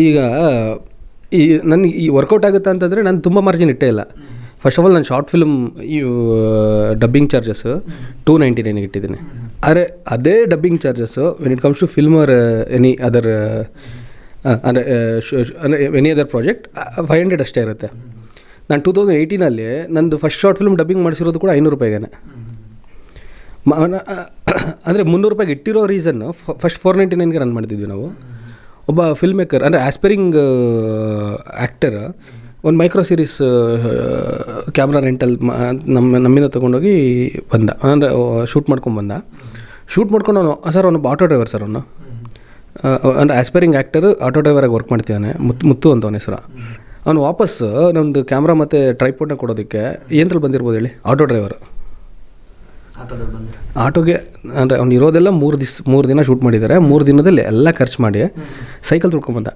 ಈಗ ನನಗೆ ಈ ವರ್ಕೌಟ್ ಆಗುತ್ತೆ ಅಂತಂದರೆ ನಾನು ತುಂಬ ಮಾರ್ಜಿನ್ ಇಟ್ಟೇ ಇಲ್ಲ. ಫಸ್ಟ್ ಆಫ್ ಆಲ್ ನಾನು ಶಾರ್ಟ್ ಫಿಲ್ಮ್ ಈ ಡಬ್ಬಿಂಗ್ ಚಾರ್ಜಸ್ಸು 299 ಇಟ್ಟಿದ್ದೀನಿ. ಆದರೆ ಅದೇ dubbing charges when it comes to film or any other ಅಂದರೆ ಎನಿ ಅದರ್ ಪ್ರಾಜೆಕ್ಟ್ 500 ಅಷ್ಟೇ ಇರುತ್ತೆ. ನಾನು 2018 ನಂದು ಫಸ್ಟ್ ಶಾರ್ಟ್ ಫಿಲ್ಮ್ ಡಬ್ಬಿಂಗ್ ಮಾಡಿಸಿರೋದು ಕೂಡ 500 ರೂಪಾಯಿಗೆ. ಅಂದರೆ 300 ರೂಪಾಯಿಗೆ ಇಟ್ಟಿರೋ ರೀಸನ್ನು ಫಸ್ಟ್ 499ಗೆ ರನ್ ಮಾಡ್ತಿದ್ವಿ ನಾವು. ಒಬ್ಬ ಫಿಲ್ಮ್ ಮೇಕರ್ ಅಂದರೆ ಆಸ್ಪೈರಿಂಗ್ ಆ್ಯಕ್ಟರ್ ಒಂದು ಮೈಕ್ರೋ ಸೀರೀಸ್ ಕ್ಯಾಮ್ರಾ ರೆಂಟಲ್ ನಮ್ಮಿಂದ ತೊಗೊಂಡೋಗಿ ಬಂದ, ಅಂದರೆ ಶೂಟ್ ಮಾಡ್ಕೊಂಡು ಅವನು ಸರ್ ಅವನು ಆಟೋ ಡ್ರೈವರ್ ಸರ್, ಅವನು ಅಂದರೆ ಆಸ್ಪೈರಿಂಗ್ ಆ್ಯಕ್ಟರ್ ಆಟೋ ಡ್ರೈವರಾಗಿ ವರ್ಕ್ ಮಾಡ್ತಿದ್ದಾನೆ, ಮುತ್ತು ಅಂತ ಅವನ ಹೆಸರು. ಅವನು ವಾಪಸ್ ನಮ್ಮದು ಕ್ಯಾಮ್ರಾ ಮತ್ತು ಟ್ರೈಪೋಡ್ನ ಕೊಡೋದಕ್ಕೆ ಏನ್ರಲ್ಲಿ ಬಂದಿರ್ಬೋದು ಹೇಳಿ, ಆಟೋ ಡ್ರೈವರ್. ಆಟೋಗೆ ಅಂದರೆ ಅವ್ನು ಇರೋದೆಲ್ಲ 3 ದಿನ ಶೂಟ್ ಮಾಡಿದ್ದಾರೆ. 3 ದಿನದಲ್ಲಿ ಎಲ್ಲ ಖರ್ಚು ಮಾಡಿ ಸೈಕಲ್ ತುಳ್ಕೊಂಬಂದ.